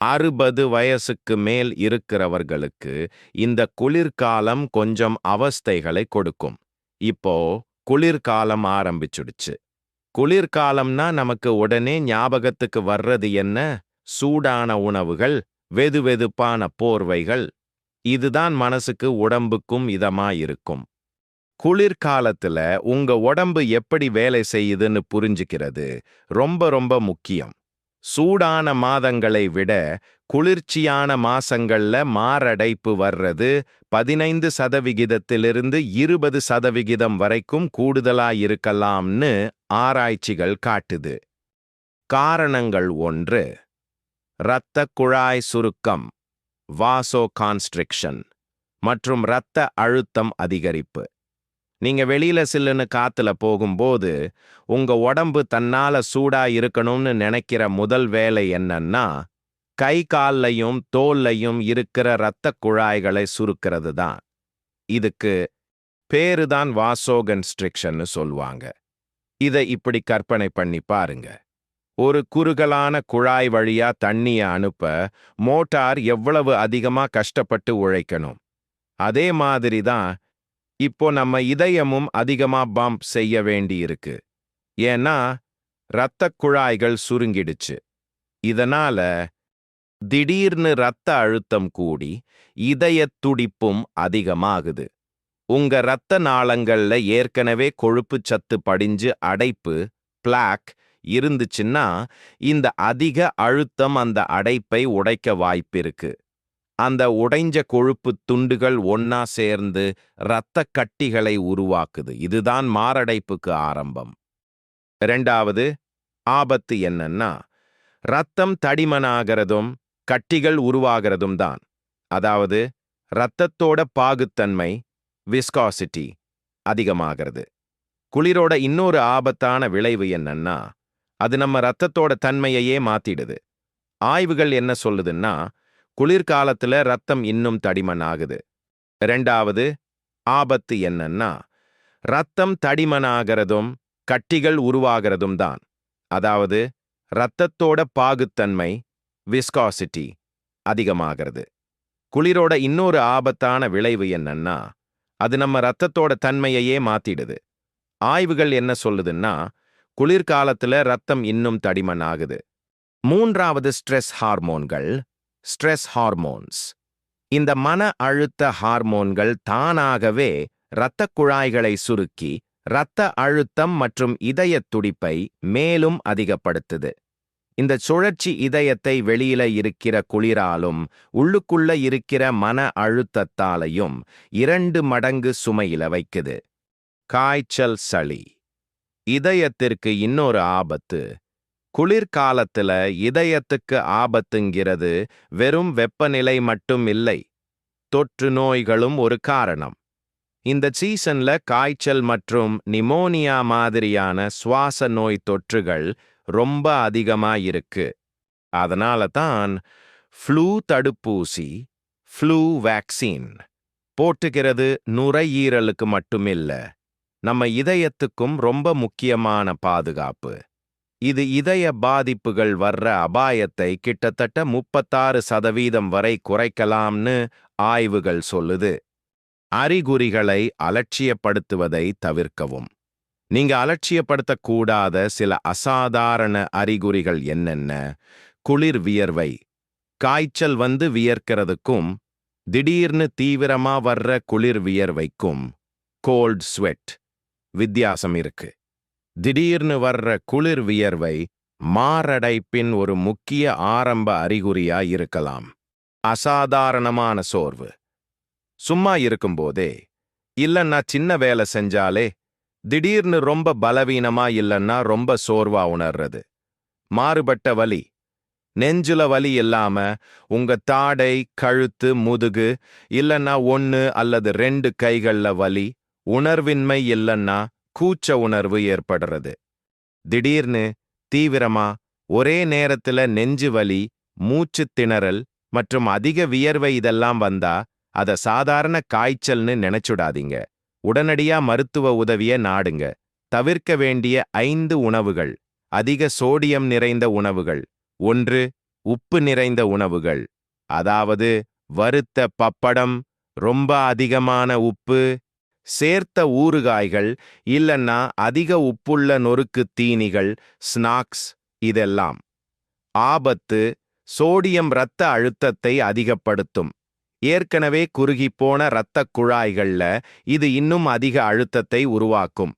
60 வயசுக்கு மேல் இருக்கிறவர்களுக்கு இந்த குளிர்காலம் கொஞ்சம் அவஸ்தைகளை கொடுக்கும். இப்போ குளிர்காலம் ஆரம்பிச்சுடுச்சு. குளிர்காலம்னா நமக்கு உடனே ஞாபகத்துக்கு வர்றது என்ன? சூடான உணவுகள், வெதுவெதுப்பான போர்வைகள். இதுதான் மனசுக்கு உடம்புக்கும் இதமாயிருக்கும். குளிர்காலத்துல உங்க உடம்பு எப்படி வேலை செய்யுதுன்னு புரிஞ்சுக்கிறது ரொம்ப ரொம்ப முக்கியம். சூடான மாதங்களை விட குளிர்ச்சியான மாசங்கள்ல மாரடைப்பு வர்றது 15% 20% வரைக்கும் கூடுதலாயிருக்கலாம்னு ஆராய்ச்சிகள் காட்டுது. காரணங்கள் 1. இரத்த குழாய் சுருக்கம், வாசோ கான்ஸ்ட்ரிக்ஷன் மற்றும் இரத்த அழுத்தம் அதிகரிப்பு. நீங்க வெளியில சில்லுன்னு காத்துல போகும்போது உங்க உடம்பு தன்னால சூடா இருக்கணும்னு நினைக்கிற முதல் வேலை என்னன்னா, கை கால்லையும் தோல்லையும் இருக்கிற இரத்த குழாய்களை சுருக்கிறது தான். இதுக்கு பேருதான் வாசோகன்ஸ்ட்ரிக்ஷன்னு சொல்லுவாங்க. இதை இப்படி கற்பனை பண்ணி பாருங்க. ஒரு குறுகலான குழாய் வழியா தண்ணிய அனுப்ப மோட்டார் எவ்வளவு அதிகமா கஷ்டப்பட்டு உழைக்கணும். அதே மாதிரி தான் இப்போ நம்ம இதயமும் அதிகமா பம்ப் செய்ய வேண்டியிருக்கு. ஏன்னா இரத்த குழாய்கள் சுருங்கிடுச்சு. இதனால திடீர்னு இரத்த அழுத்தம் கூடி இதயத் துடிப்பும் அதிகமாகுது. உங்க இரத்த நாளங்கள்ல ஏற்கனவே கொழுப்பு சத்து படிஞ்சு அடைப்பு, பிளாக் இருந்துச்சுன்னா இந்த அதிக அழுத்தம் அந்த அடைப்பை உடைக்க வாய்ப்பிருக்கு. அந்த உடைஞ்ச கொழுப்பு துண்டுகள் ஒன்னா சேர்ந்து இரத்த கட்டிகளை உருவாக்குது. இதுதான் மாரடைப்புக்கு ஆரம்பம். 2வது ஆபத்து என்னன்னா, இரத்தம் தடிமனாகிறதும் கட்டிகள் உருவாகிறதும் தான். அதாவது இரத்தத்தோட பாகுத்தன்மை, விஸ்காசிட்டி அதிகமாகிறது. குளிரோட இன்னொரு ஆபத்தான விளைவு என்னன்னா, அது நம்ம இரத்தத்தோட தன்மையையே மாத்திடுது. ஆய்வுகள் என்ன சொல்லுதுன்னா, குளிர்காலத்துல இரத்தம் இன்னும் தடிமன் ஆகுது. 2வது ஆபத்து என்னன்னா, இரத்தம் தடிமனாகிறதும் கட்டிகள் உருவாகிறதும் தான். அதாவது இரத்தத்தோட பாகுத்தன்மை, விஸ்காசிட்டி அதிகமாகிறது. குளிரோட இன்னொரு ஆபத்தான விளைவு என்னன்னா, அது நம்ம இரத்தத்தோட தன்மையையே மாத்திடுது. ஆய்வுகள் என்ன சொல்லுதுன்னா, குளிர்காலத்துல இரத்தம் இன்னும் தடிமன் ஆகுது. 3வது ஸ்ட்ரெஸ் ஹார்மோன்கள், ஸ்ட்ரெஸ் ஹார்மோன்ஸ். இந்த மன அழுத்த ஹார்மோன்கள் தானாகவே இரத்த குழாய்களை சுருக்கி இரத்த அழுத்தம் மற்றும் இதயத் துடிப்பை மேலும் அதிகப்படுத்துது. இந்த சுழற்சி இதயத்தை வெளியில இருக்கிற குளிராலும் உள்ளுக்குள்ள இருக்கிற மன அழுத்தத்தாலையும் 2 மடங்கு சுமையில வைக்குது. காய்ச்சல், சளி. இதயத்திற்கு இன்னொரு ஆபத்து. குளிர்காலத்துல இதயத்துக்கு ஆபத்துங்கிறது வெறும் வெப்பநிலை மட்டும் இல்லை, தொற்று நோய்களும் ஒரு காரணம். இந்த சீசன்ல காய்ச்சல் மற்றும் நிமோனியா மாதிரியான சுவாச நோய் தொற்றுகள் ரொம்ப அதிகமா இருக்கு. அதனால தான் ஃப்ளூ தடுப்பூசி, ஃப்ளூ வேக்சின் போட்டுக்கிறது நுரையீரலுக்கு மட்டுமில்ல, நம்ம இதயத்துக்கும் ரொம்ப முக்கியமான பாதுகாப்பு. இது இதய பாதிப்புகள் வர்ற அபாயத்தை கிட்டத்தட்ட 36% வரை குறைக்கலாம்னு ஆய்வுகள் சொல்லுது. அறிகுறிகளை அலட்சியப்படுத்துவதை தவிர்க்கவும். நீங்க அலட்சியப்படுத்தக்கூடாத சில அசாதாரண அறிகுறிகள் என்னென்ன? குளிர் வியர்வை. காய்ச்சல் வந்து வியர்க்கிறதுக்கும் திடீர்னு தீவிரமா வர்ற குளிர் வியர்வைக்கும் கோல்ட் ஸ்வெட் வித்தியாசம் இருக்கு. திடீர்னு வர்ற குளிர் வியர்வை மாரடைப்பின் ஒரு முக்கிய ஆரம்ப அறிகுறியா இருக்கலாம். அசாதாரணமான சோர்வு. சும்மா இருக்கும்போதே, இல்லன்னா சின்ன வேலை செஞ்சாலே திடீர்னு ரொம்ப பலவீனமா இல்லன்னா ரொம்ப சோர்வா உணர்றது. மாறுபட்ட வலி. நெஞ்சுல வலி இல்லாம உங்க தாடை, கழுத்து, முதுகு இல்லன்னா 1 அல்லது 2 கைகள்ல வலி, உணர்வின்மை இல்லன்னா கூச்ச உணர்வு ஏற்படுறது. திடீர்னு தீவிரமா ஒரே நேரத்துல நெஞ்சு வலி, மூச்சு திணறல் மற்றும் அதிக வியர்வை இதெல்லாம் வந்தா அத சாதாரண காய்ச்சல்னு நினைச்சுடாதீங்க. உடனடியா மருத்துவ உதவிய நாடுங்க. தவிர்க்க வேண்டிய 5 உணவுகள். அதிக சோடியம் நிறைந்த உணவுகள். 1. உப்பு நிறைந்த உணவுகள், அதாவது வறுத்த பப்படம், ரொம்ப அதிகமான உப்பு, சேர்த்த ஊறுகாய்கள், இல்லன்னா அதிக உப்புள்ள நொறுக்கு தீனிகள், ஸ்நாக்ஸ் இதெல்லாம். ஆபத்து: சோடியம் இரத்த அழுத்தத்தை அதிகப்படுத்தும். ஏற்கனவே குறுகிப்போன இரத்தக் குழாய்கள்ல இது இன்னும் அதிக அழுத்தத்தை உருவாக்கும்.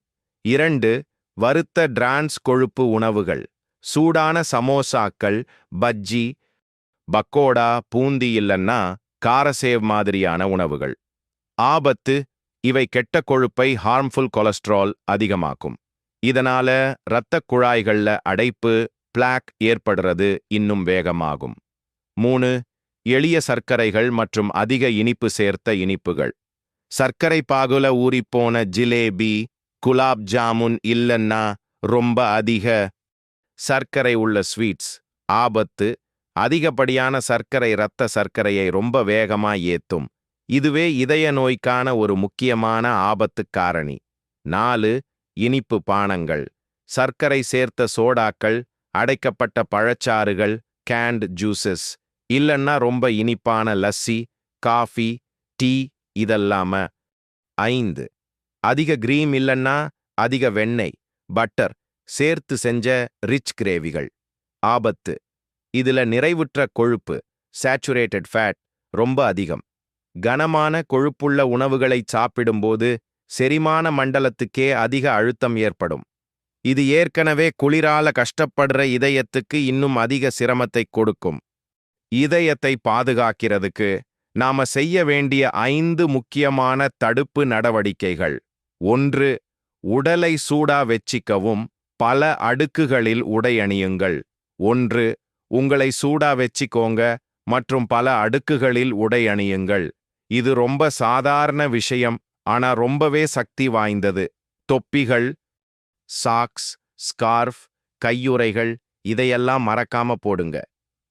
2. வறுத்த டிரான்ஸ் கொழுப்பு உணவுகள், சூடான சமோசாக்கள், பஜ்ஜி, பக்கோடா, பூந்தி இல்லன்னா காரசேவ் மாதிரியான உணவுகள். ஆபத்து: இவை கெட்ட கொழுப்பை ஹார்ம்ஃபுல் கொலஸ்ட்ரால் அதிகமாக்கும். இதனால இரத்தக் குழாய்கள்ல அடைப்பு, பிளாக் ஏற்படுறது இன்னும் வேகமாகும். 3. எளிய சர்க்கரைகள் மற்றும் அதிக இனிப்பு சேர்த்த இனிப்புகள். சர்க்கரை பாகுல ஊறிப்போன ஜிலேபி, குலாப் ஜாமுன் இல்லன்னா ரொம்ப அதிக சர்க்கரை உள்ள ஸ்வீட்ஸ். ஆபத்து: அதிகப்படியான சர்க்கரை இரத்த சர்க்கரையை ரொம்ப வேகமா ஏத்தும். இதுவே இதய நோய்க்கான ஒரு முக்கியமான ஆபத்து காரணி. 4. இனிப்பு பானங்கள், சர்க்கரை சேர்த்த சோடாக்கள், அடைக்கப்பட்ட பழச்சாறுகள், கேண்ட் ஜூசஸ் இல்லன்னா ரொம்ப இனிப்பான லஸ்ஸி, காஃபி, டீ இதெல்லாம. 5. அதிக கிரீம் இல்லன்னா அதிக வெண்ணெய், பட்டர் சேர்த்து செஞ்ச ரிச் கிரேவிகள். ஆபத்து: இதுல நிறைவுற்ற கொழுப்பு, சேச்சுரேட்டட் ஃபேட் ரொம்ப அதிகம். கனமான கொழுப்புள்ள உணவுகளை சாப்பிடும்போது செரிமான மண்டலத்துக்கே அதிக அழுத்தம் ஏற்படும். இது ஏற்கனவே குளிரால கஷ்டப்படுற இதயத்துக்கு இன்னும் அதிக சிரமத்தை கொடுக்கும். இதயத்தை பாதுகாக்கிறதுக்கு நாம செய்ய வேண்டிய 5 முக்கியமான தடுப்பு நடவடிக்கைகள். 1. உடலை சூடா வெச்சிக்கவும் பல அடுக்குகளில் உடை அணியுங்கள். 1. உங்களை சூடா வெச்சிக்கோங்க மற்றும் பல அடுக்குகளில் உடை அணியுங்கள். இது ரொம்ப சாதாரண விஷயம், ஆனா ரொம்பவே சக்தி வாய்ந்தது. தொப்பிகள், சாக்ஸ், ஸ்கார்ஃப், கையுறைகள் இதையெல்லாம் மறக்காம போடுங்க.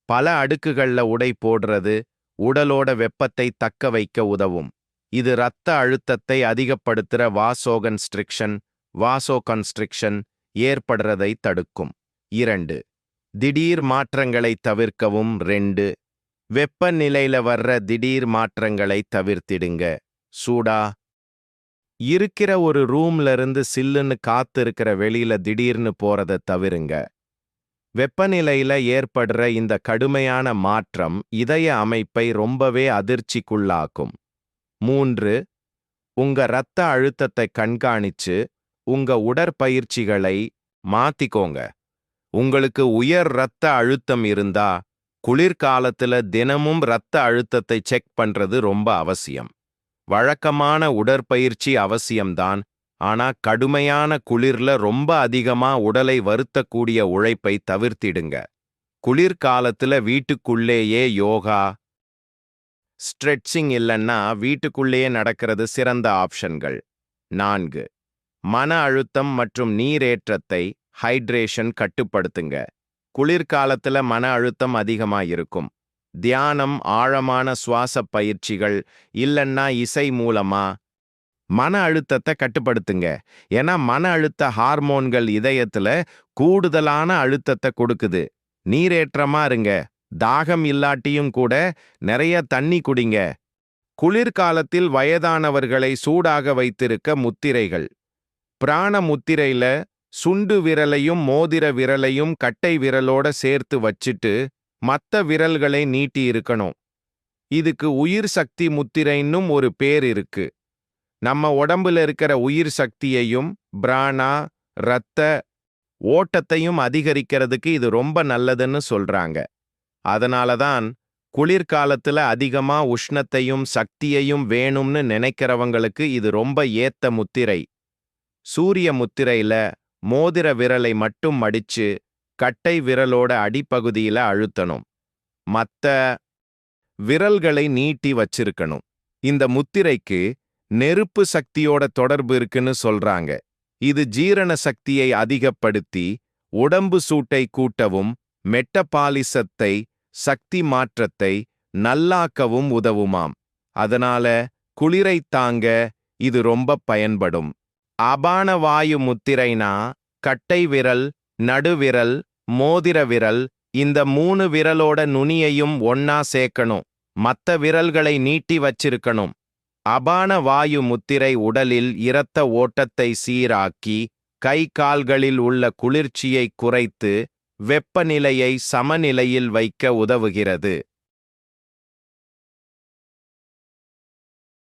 பல அடுக்குகள்ல உடை போடுறது உடலோட வெப்பத்தை தக்க வைக்க உதவும். இது இரத்த அழுத்தத்தை அதிகப்படுத்துற வாசோகன்ஸ்ட்ரிக்ஷன் ஏற்படுறதை தடுக்கும். 2. திடீர் மாற்றங்களை தவிர்க்கவும். 2. வெப்பநிலையில வர்ற திடீர் மாற்றங்களை தவிர்த்திடுங்க. சூடா இருக்கிற ஒரு ரூம்ல இருந்து சில்லுன்னு காத்து இருக்கிற வெளியில திடீர்னு போறத தவிருங்க. வெப்பநிலையில ஏற்படுற இந்த கடுமையான மாற்றம் இதய அமைப்பை ரொம்பவே அதிர்ச்சிக்குள்ளாக்கும். 3. உங்க இரத்த அழுத்தத்தை கண்காணிச்சு உங்க உடற்பயிற்சிகளை மாத்திக்கோங்க. உங்களுக்கு உயர் இரத்த அழுத்தம் இருந்தா குளிர்காலத்துல தினமும் இரத்த அழுத்தத்தை செக் பண்றது ரொம்ப அவசியம். வழக்கமான உடற்பயிற்சி அவசியம்தான், ஆனா கடுமையான குளிர்ல ரொம்ப அதிகமா உடலை வருத்தக்கூடிய உழைப்பை தவிர்த்திடுங்க. குளிர்காலத்துல வீட்டுக்குள்ளேயே யோகா, ஸ்ட்ரெட்சிங் இல்லன்னா வீட்டுக்குள்ளேயே நடக்கிறது சிறந்த ஆப்ஷன்கள். 4. மன அழுத்தம் மற்றும் நீரேற்றத்தை ஹைட்ரேஷன் கட்டுப்படுத்துங்க. குளிர்காலத்துல மன அழுத்தம் அதிகமா இருக்கும். தியானம், ஆழமான சுவாச பயிற்சிகள் இல்லன்னா இசை மூலமா மன அழுத்தத்தை கட்டுப்படுத்துங்க. ஏன்னா மன அழுத்த ஹார்மோன்கள் இதயத்துல கூடுதலான அழுத்தத்தை கொடுக்குது. நீரேற்றமா இருங்க. தாகம் இல்லாட்டியும் கூட நிறைய தண்ணி குடிங்க. குளிர்காலத்தில் வயதானவர்களை சூடாக வைத்திருக்க முத்திரைகள். பிராண முத்திரையில சுண்டு விரலையும் மோதிர விரலையும் கட்டை விரலோட சேர்த்து வச்சிட்டு மத்த விரல்களை நீட்டி இருக்கணும். இதுக்கு உயிர் சக்தி முத்திரைன்னும் ஒரு பேர் இருக்கு. நம்ம உடம்புல இருக்கிற உயிர் சக்தியையும் பிராணா, இரத்த ஓட்டத்தையும் அதிகரிக்கிறதுக்கு இது ரொம்ப நல்லதுன்னு சொல்றாங்க. அதனாலதான் குளிர்காலத்துல அதிகமா உஷ்ணத்தையும் சக்தியையும் வேணும்னு நினைக்கிறவங்களுக்கு இது ரொம்ப ஏத்த முத்திரை. சூரிய முத்திரையில மோதிர விரலை மட்டும் மடிச்சு கட்டை விரலோட அடிப்பகுதியில அழுத்தணும். மத்த விரல்களை நீட்டி வச்சிருக்கணும். இந்த முத்திரைக்கு நெருப்பு சக்தியோட தொடர்பு இருக்குன்னு சொல்றாங்க. இது ஜீரண சக்தியை அதிகப்படுத்தி உடம்பு சூட்டை கூட்டவும் மெட்டபாலிசத்தை சக்தி மாற்றத்தை நல்லாக்கவும் உதவுமாம். அதனால குளிரை தாங்க இது ரொம்ப பயன்படும். அபான வாயு முத்திரைனா கட்டை விரல், நடுவிரல், மோதிர விரல், இந்த 3 விரலோட நுனியையும் ஒண்ணா சேர்க்கணும். மத்த விரல்களை நீட்டி வச்சிருக்கணும். அபான வாயு முத்திரை உடலில் இரத்த ஓட்டத்தை சீராக்கி, கை கால்களில் உள்ள குளிர்ச்சியை குறைத்து, வெப்பநிலையை சமநிலையில் வைக்க உதவுகிறது.